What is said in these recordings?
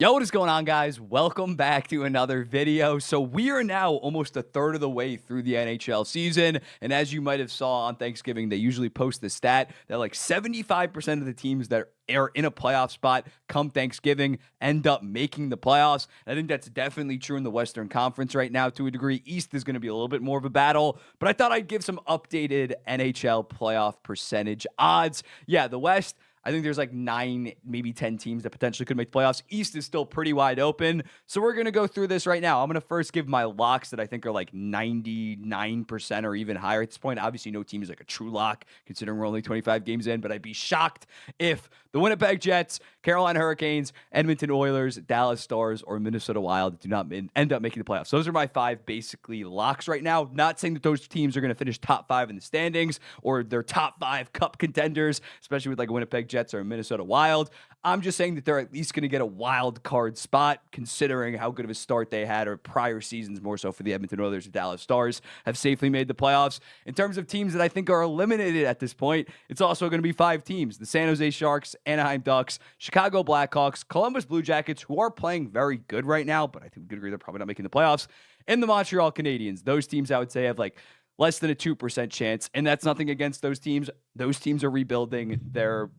Yo, what is going on, guys? Welcome back to another video. So we are now almost a third of the way through the NHL season, and as you might have saw on Thanksgiving, they usually post the stat that like 75% of the teams that are in a playoff spot come Thanksgiving end up making the playoffs. And I think that's definitely true in the Western Conference right now to a degree. East is going to be a little bit more of a battle, but I thought I'd give some updated NHL playoff percentage odds. Yeah, the West, I think there's like 9, maybe 10 teams that potentially could make playoffs. East is still pretty wide open. So we're going to go through this right now. I'm going to first give my locks that I think are like 99% or even higher at this point. Obviously, no team is like a true lock considering we're only 25 games in, but I'd be shocked if the Winnipeg Jets, Carolina Hurricanes, Edmonton Oilers, Dallas Stars, or Minnesota Wild do not end up making the playoffs. Those are my 5 basically locks right now. Not saying that those teams are going to finish top 5 in the standings or they're top 5 cup contenders, especially with like Winnipeg Jets or Minnesota Wild. I'm just saying that they're at least going to get a wild card spot considering how good of a start they had or prior seasons, more so for the Edmonton Oilers and Dallas Stars, have safely made the playoffs. In terms of teams that I think are eliminated at this point, it's also going to be 5 teams: the San Jose Sharks, Anaheim Ducks, Chicago Blackhawks, Columbus Blue Jackets, who are playing very good right now, but I think we could agree they're probably not making the playoffs, and the Montreal Canadiens. Those teams I would say have like less than a 2% chance, and that's nothing against those teams. Those teams are rebuilding. Their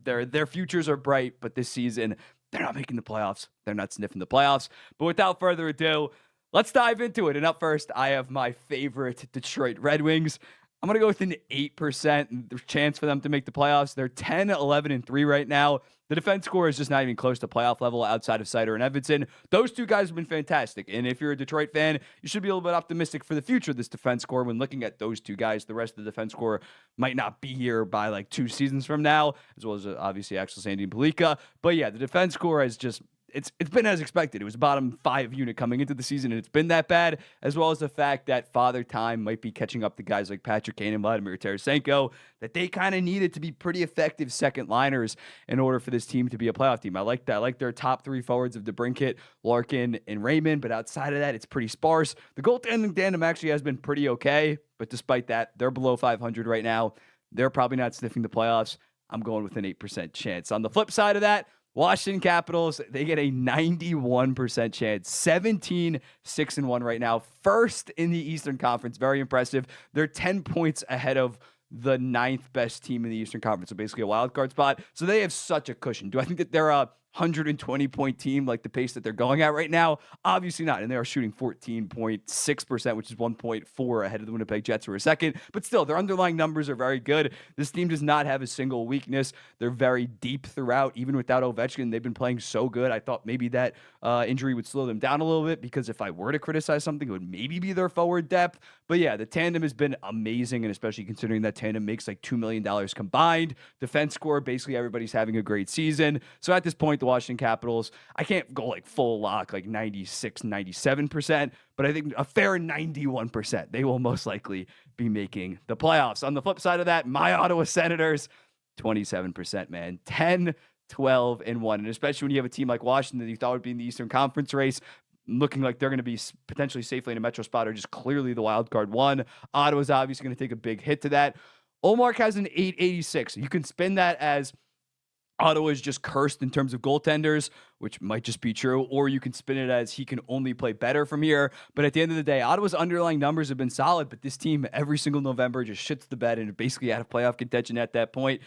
futures are bright, but this season, they're not making the playoffs. They're not sniffing the playoffs. But without further ado, let's dive into it. And up first, I have my favorite Detroit Red Wings. I'm going to go with an 8% chance for them to make the playoffs. They're 10, 11, and 3 right now. The defense score is just not even close to playoff level outside of Seider and Edvinsson. Those two guys have been fantastic. And if you're a Detroit fan, you should be a little bit optimistic for the future of this defense score when looking at those two guys. The rest of the defense score might not be here by like 2 seasons from now, as well as obviously Axel Sandy and Palika. But yeah, the defense score has just it's been as expected. It was a bottom 5 unit coming into the season, and it's been that bad, as well as the fact that Father Time might be catching up to guys like Patrick Kane and Vladimir Tarasenko, that they kind of needed to be pretty effective second liners in order for this team to be a playoff team. I like that. I like their top 3 forwards of DeBrincat, Larkin, and Raymond, but outside of that, it's pretty sparse. The goaltending tandem actually has been pretty okay, but despite that, they're below 500 right now. They're probably not sniffing the playoffs. I'm going with an 8% chance. On the flip side of that, Washington Capitals, they get a 91% chance. 17-6-1 right now. First in the Eastern Conference. Very impressive. They're 10 points ahead of the 9th best team in the Eastern Conference. So basically a wild card spot. So they have such a cushion. Do I think that they're a 120-point team like the pace that they're going at right now? Obviously not. And they are shooting 14.6%, which is 1.4 ahead of the Winnipeg Jets for a second. But still, their underlying numbers are very good. This team does not have a single weakness. They're very deep throughout. Even without Ovechkin, they've been playing so good. I thought maybe that injury would slow them down a little bit, because if I were to criticize something, it would maybe be their forward depth. But yeah, the tandem has been amazing, and especially considering that tandem makes like $2 million combined. Defense score, basically everybody's having a great season. So at this point, the Washington Capitals, I can't go like full lock, like 96, 97%, but I think a fair 91%, they will most likely be making the playoffs. On the flip side of that, my Ottawa Senators, 27%, man. 10, 12, and 1. And especially when you have a team like Washington that you thought would be in the Eastern Conference race, looking like they're going to be potentially safely in a Metro spot or just clearly the wild card one. Ottawa's obviously going to take a big hit to that. Omar has an 886. You can spin that as Ottawa is just cursed in terms of goaltenders, which might just be true, or you can spin it as he can only play better from here. But at the end of the day, Ottawa's underlying numbers have been solid, but this team every single November just shits the bed and are basically out of playoff contention at that point.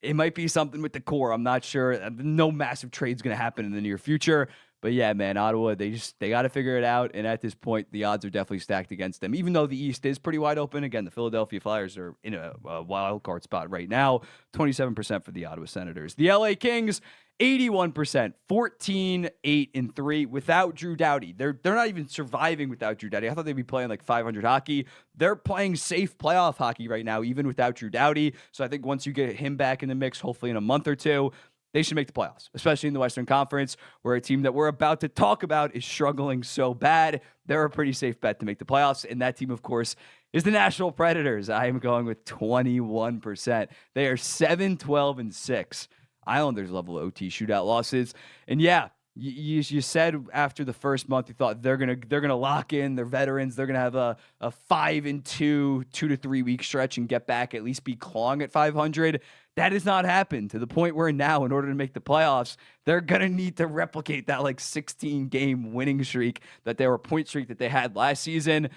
It might be something with the core. I'm not sure. No massive trade's going to happen in the near future. But yeah, man, Ottawa, they got to figure it out. And at this point, the odds are definitely stacked against them. Even though the East is pretty wide open. Again, the Philadelphia Flyers are in a wild card spot right now. 27% for the Ottawa Senators. The LA Kings, 81%, 14, 8, and 3 without Drew Doughty. They're not even surviving without Drew Doughty. I thought they'd be playing like 500 hockey. They're playing safe playoff hockey right now, even without Drew Doughty. So I think once you get him back in the mix, hopefully in a month or two, they should make the playoffs, especially in the Western Conference, where a team that we're about to talk about is struggling so bad. They're a pretty safe bet to make the playoffs. And that team, of course, is the Nashville Predators. I am going with 21%. They are 7, 12, and 6. Islanders level OT shootout losses. And yeah, you said after the first month you thought they're gonna lock in their veterans. They're gonna have a 5-2, 2 to 3 week stretch and get back, at least be clawing at 500. That has not happened to the point where now, in order to make the playoffs, they're going to need to replicate that like 16-game winning streak point streak that they had last season.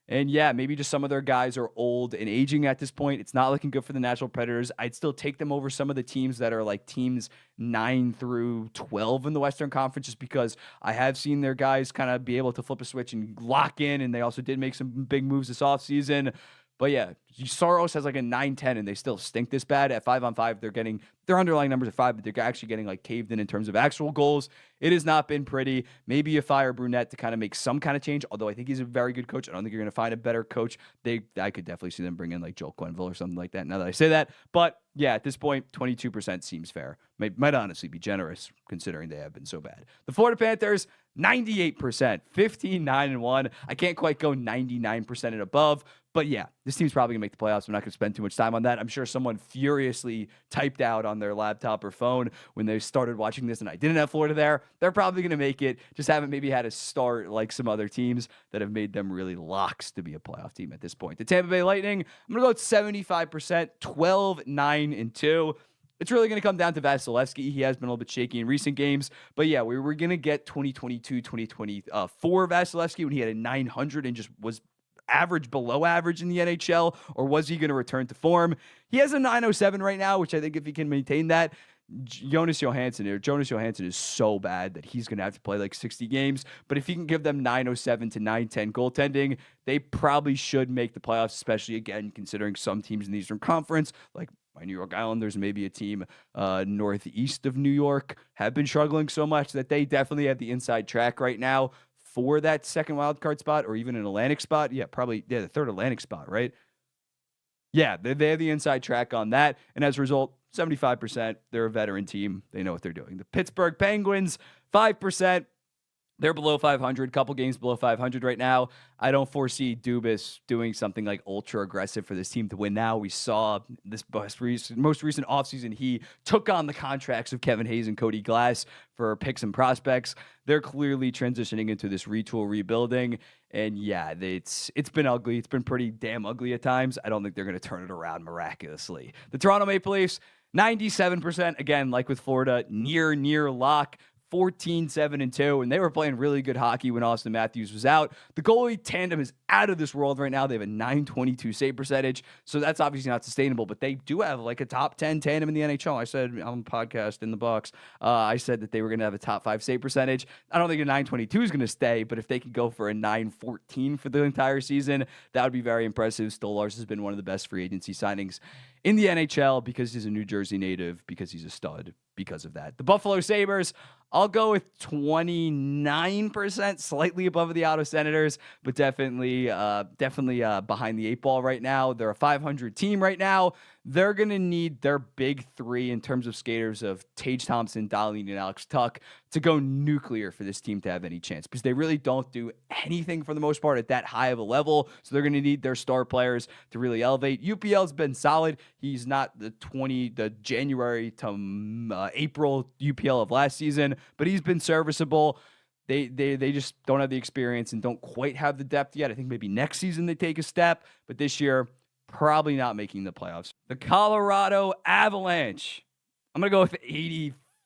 And yeah, maybe just some of their guys are old and aging at this point. It's not looking good for the Nashville Predators. I'd still take them over some of the teams that are like teams 9 through 12 in the Western Conference, just because I have seen their guys kind of be able to flip a switch and lock in. And they also did make some big moves this offseason. But yeah, Soros has like a 9-10 and they still stink this bad. At 5-on-5, they're getting their underlying numbers at 5, but they're actually getting like caved in terms of actual goals. It has not been pretty. Maybe you fire Brunette to kind of make some kind of change, although I think he's a very good coach. I don't think you're going to find a better coach. I could definitely see them bring in like Joel Quenneville or something like that now that I say that. But yeah, at this point, 22% seems fair. Might honestly be generous considering they have been so bad. The Florida Panthers, 98%, 15-9-1. I can't quite go 99% and above. But yeah, this team's probably going to make the playoffs. I'm not going to spend too much time on that. I'm sure someone furiously typed out on their laptop or phone when they started watching this and I didn't have Florida there. They're probably going to make it. Just haven't maybe had a start like some other teams that have made them really locks to be a playoff team at this point. The Tampa Bay Lightning, I'm going to go with 75%, 12-9-2. It's really going to come down to Vasilevsky. He has been a little bit shaky in recent games. But yeah, we were going to get 2022, 2024 Vasilevsky when he had a 900 and just was average, below average in the NHL, or was he going to return to form? He has a 907 right now, which I think if he can maintain that, Jonas Johansson is so bad that he's going to have to play like 60 games. But if he can give them 907 to 910 goaltending, they probably should make the playoffs, especially again, considering some teams in the Eastern Conference, like my New York Islanders, maybe a team northeast of New York, have been struggling so much that they definitely have the inside track right now for that second wild card spot, or even an Atlantic spot. Yeah, probably the third Atlantic spot, right? Yeah, they have the inside track on that. And as a result, 75%, they're a veteran team. They know what they're doing. The Pittsburgh Penguins, 5%. They're below 500, couple games below 500 right now. I don't foresee Dubas doing something like ultra aggressive for this team to win now. We saw this most recent offseason, he took on the contracts of Kevin Hayes and Cody Glass for picks and prospects. They're clearly transitioning into this retool rebuilding. And yeah, it's been ugly. It's been pretty damn ugly at times. I don't think they're going to turn it around miraculously. The Toronto Maple Leafs, 97%. Again, like with Florida, near lock. 14-7-2, and they were playing really good hockey when Austin Matthews was out. The goalie tandem is out of this world right now. They have a 922 save percentage, so that's obviously not sustainable, but they do have like a top 10 tandem in the NHL. I said on the podcast in the box, I said that they were going to have a top 5 save percentage. I don't think a 922 is going to stay, but if they could go for a 914 for the entire season, that would be very impressive. Stolarz has been one of the best free agency signings in the NHL because he's a New Jersey native, because he's a stud, because of that. The Buffalo Sabres, I'll go with 29%, slightly above the Ottawa Senators, but definitely behind the 8 ball right now. They're a 500 team right now. They're going to need their big 3 in terms of skaters of Tage Thompson, Dahlin, and Alex Tuch to go nuclear for this team to have any chance, because they really don't do anything for the most part at that high of a level. So they're going to need their star players to really elevate. UPL's been solid. He's not the January to April UPL of last season, but he's been serviceable. They just don't have the experience and don't quite have the depth yet. I think maybe next season they take a step, but this year, probably not making the playoffs. The Colorado Avalanche, I'm going to go with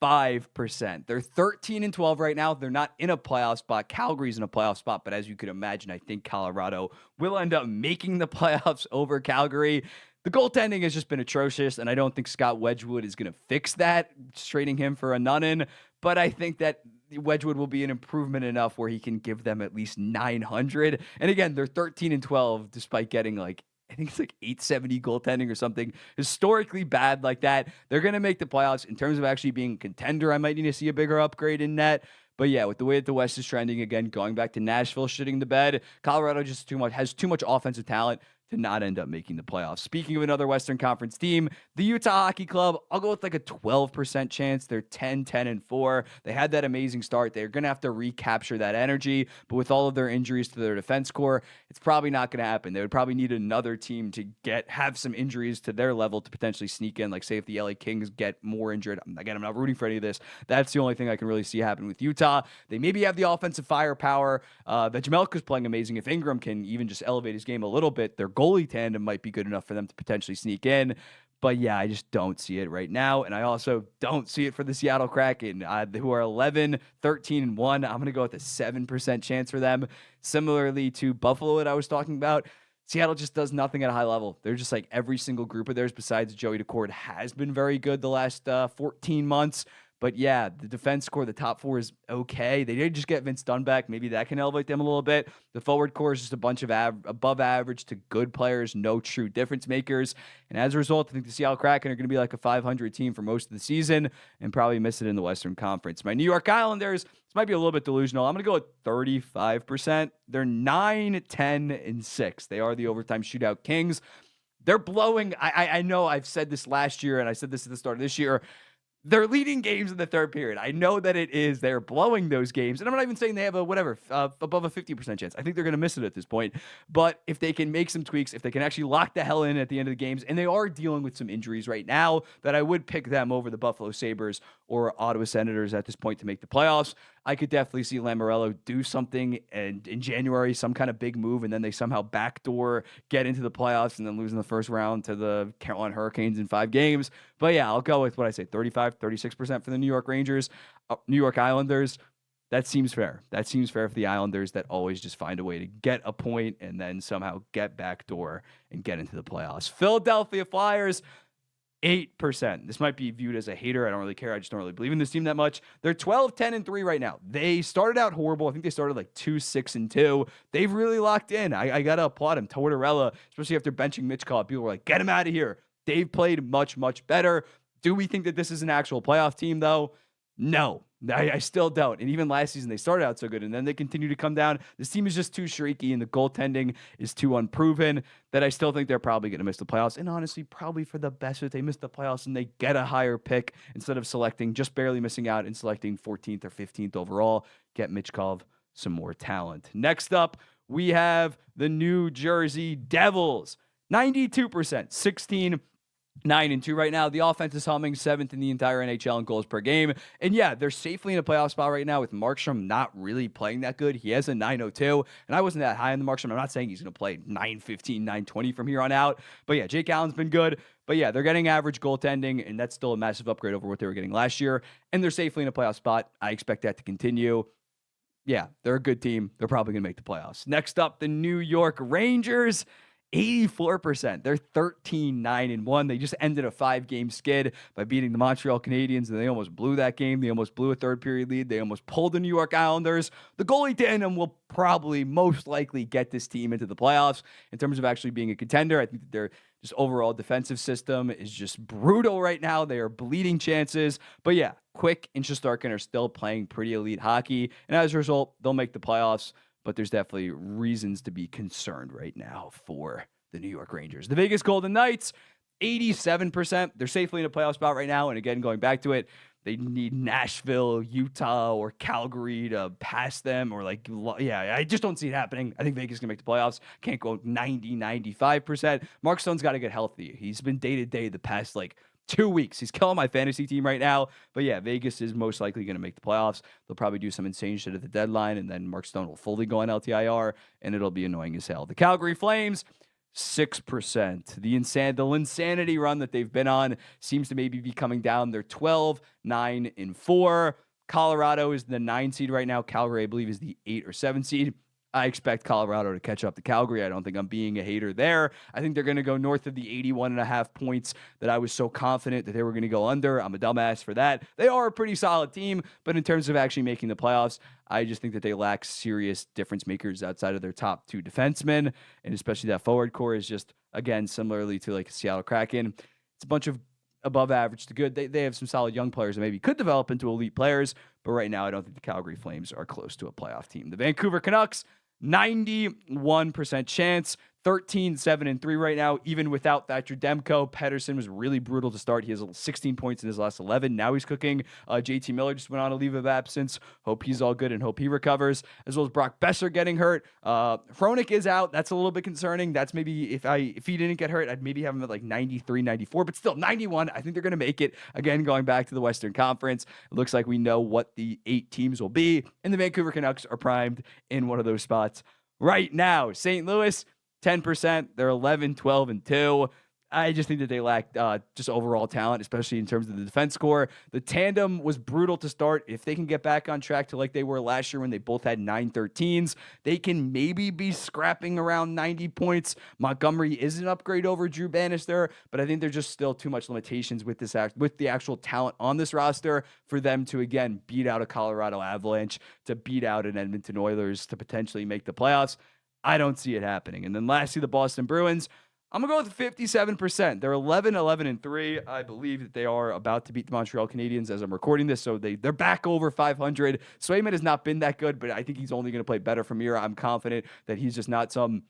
85%. They're 13-12 right now. They're not in a playoff spot. Calgary's in a playoff spot, but as you can imagine, I think Colorado will end up making the playoffs over Calgary. The goaltending has just been atrocious, and I don't think Scott Wedgwood is going to fix that, trading him for a Nunnin, but I think that Wedgwood will be an improvement enough where he can give them at least 900. And again, they're 13-12 despite getting I think it's 870 goaltending or something historically bad like that. They're going to make the playoffs. In terms of actually being a contender, I might need to see a bigger upgrade in net. But yeah, with the way that the West is trending, again, going back to Nashville shitting the bed, Colorado just has too much offensive talent to not end up making the playoffs. Speaking of another Western Conference team, the Utah Hockey Club, I'll go with a 12% chance. They're 10-4. They had that amazing start. They're going to have to recapture that energy, but with all of their injuries to their defense core, it's probably not going to happen. They would probably need another team to have some injuries to their level to potentially sneak in, say if the LA Kings get more injured. Again, I'm not rooting for any of this. That's the only thing I can really see happen with Utah. They maybe have the offensive firepower. Vegemelka's playing amazing. If Ingram can even just elevate his game a little bit, their goalie tandem might be good enough for them to potentially sneak in. But yeah, I just don't see it right now. And I also don't see it for the Seattle Kraken, who are 11, 13, and 1. I'm going to go with a 7% chance for them. Similarly to Buffalo that I was talking about, Seattle just does nothing at a high level. They're just like every single group of theirs besides Joey Decord has been very good the last 14 months. But yeah, the defense core, the top four is okay. They did just get Vince Dunn back. Maybe that can elevate them a little bit. The forward core is just a bunch of above average to good players, no true difference makers. And as a result, I think the Seattle Kraken are going to be like a 500 team for most of the season and probably miss it in the Western Conference. My New York Islanders, this might be a little bit delusional. I'm going to go with 35%. They're 9, 10, and 6. They are the overtime shootout kings. They're blowing. I know I've said this last year, and I said this at the start of this year. They're leading games in the third period. I know that it is. They're blowing those games. And I'm not even saying they have above a 50% chance. I think they're going to miss it at this point. But if they can make some tweaks, if they can actually lock the hell in at the end of the games, and they are dealing with some injuries right now, that I would pick them over the Buffalo Sabres or Ottawa Senators at this point to make the playoffs. I could definitely see Lamoriello do something and in January, some kind of big move, and then they somehow backdoor get into the playoffs and then lose in the first round to the Carolina Hurricanes in 5 games. But yeah, I'll go with what I say, 36% for the New York Rangers. New York Islanders, that seems fair. That seems fair for the Islanders that always just find a way to get a point and then somehow get backdoor and get into the playoffs. Philadelphia Flyers, 8%. This might be viewed as a hater. I don't really care. I just don't really believe in this team that much. They're 12, 10, and 3 right now. They started out horrible. I think they started like 2, 6, and 2. They've really locked in. I got to applaud him. Tortorella, especially after benching Mitch Cobb, people were like, get him out of here. They've played much, much better. Do we think that this is an actual playoff team, though? No, I still don't. And even last season, they started out so good, and then they continue to come down. This team is just too streaky, and the goaltending is too unproven that I still think they're probably going to miss the playoffs. And honestly, probably for the best if they miss the playoffs and they get a higher pick instead of selecting, just barely missing out and selecting 14th or 15th overall. Get Mitch Kov some more talent. Next up, we have the New Jersey Devils. 92%, 16, 9 and 2 right now. The offense is humming, 7th in the entire NHL in goals per game. And yeah, they're safely in a playoff spot right now with Markstrom not really playing that good. He has a 902, and I wasn't that high on the Markstrom. I'm not saying he's going to play 915, 920 from here on out. But yeah, Jake Allen's been good. But yeah, they're getting average goaltending, and that's still a massive upgrade over what they were getting last year. And they're safely in a playoff spot. I expect that to continue. Yeah, they're a good team. They're probably going to make the playoffs. Next up, the New York Rangers. 84%. They're 13, 9 and 1. They just ended a 5-game skid by beating the Montreal Canadiens, and they almost blew that game. They almost blew a third period lead. They almost pulled the New York Islanders. The goalie tandem will probably most likely get this team into the playoffs in terms of actually being a contender. I think that their just overall defensive system is just brutal right now. They are bleeding chances. But yeah, Quick and Shesterkin are still playing pretty elite hockey, and as a result, they'll make the playoffs. But there's definitely reasons to be concerned right now for the New York Rangers. The Vegas Golden Knights, 87%. They're safely in a playoff spot right now. And again, going back to it, they need Nashville, Utah, or Calgary to pass them. Or I just don't see it happening. I think Vegas is going to make the playoffs. Can't go 90, 95%. Mark Stone's got to get healthy. He's been day-to-day the past 2 weeks. He's killing my fantasy team right now. But yeah, Vegas is most likely going to make the playoffs. They'll probably do some insane shit at the deadline, and then Mark Stone will fully go on LTIR, and it'll be annoying as hell. The Calgary Flames, 6%. The insanity run that they've been on seems to maybe be coming down. They're 12, 9 and 4. Colorado is the 9 seed right now. Calgary, I believe, is the 8 or 7 seed. I expect Colorado to catch up to Calgary. I don't think I'm being a hater there. I think they're going to go north of the 81.5 points that I was so confident that they were going to go under. I'm a dumbass for that. They are a pretty solid team, but in terms of actually making the playoffs, I just think that they lack serious difference makers outside of their top 2 defensemen, and especially that forward core is just, again, similarly to like Seattle Kraken. It's a bunch of above average to good. They have some solid young players that maybe could develop into elite players, but right now I don't think the Calgary Flames are close to a playoff team. The Vancouver Canucks, 91% chance, 13, 7 and 3 right now, even without Thatcher Demko. Pedersen was really brutal to start. He has 16 points in his last 11. Now he's cooking. JT Miller just went on a leave of absence. Hope he's all good and hope he recovers, as well as Brock Besser getting hurt. Hronik is out. That's a little bit concerning. That's maybe if he didn't get hurt, I'd maybe have him at 93, 94, but still 91. I think they're going to make it. Again, going back to the Western Conference, it looks like we know what the 8 teams will be, and the Vancouver Canucks are primed in one of those spots right now. St. Louis, 10%. They're 11, 12, and 2. I just think that they lack just overall talent, especially in terms of the defense core. The tandem was brutal to start. If they can get back on track to like they were last year when they both had 913s, they can maybe be scrapping around 90 points. Montgomery is an upgrade over Drew Bannister, but I think there's just still too much limitations with with the actual talent on this roster for them to again beat out a Colorado Avalanche, to beat out an Edmonton Oilers, to potentially make the playoffs. I don't see it happening. And then lastly, the Boston Bruins. I'm going to go with 57%. They're 11-11-3. I believe that they are about to beat the Montreal Canadiens as I'm recording this. So they're back over 500. Swayman has not been that good, but I think he's only going to play better from here. I'm confident that he's just not some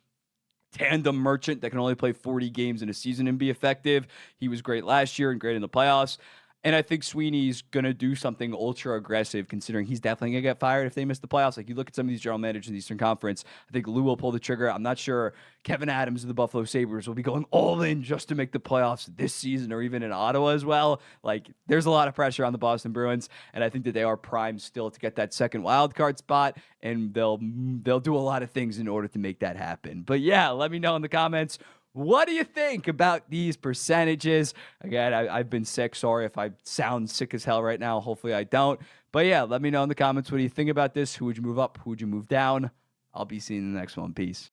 tandem merchant that can only play 40 games in a season and be effective. He was great last year and great in the playoffs. And I think Sweeney's going to do something ultra aggressive, considering he's definitely going to get fired if they miss the playoffs. Like, you look at some of these general managers in the Eastern Conference, I think Lou will pull the trigger. I'm not sure Kevin Adams of the Buffalo Sabres will be going all in just to make the playoffs this season, or even in Ottawa as well. Like, there's a lot of pressure on the Boston Bruins, and I think that they are primed still to get that second wild card spot, and they'll do a lot of things in order to make that happen. But yeah, let me know in the comments, what do you think about these percentages? Again, I've been sick. Sorry if I sound sick as hell right now. Hopefully I don't. But yeah, let me know in the comments, what do you think about this? Who would you move up? Who would you move down? I'll be seeing you in the next one. Peace.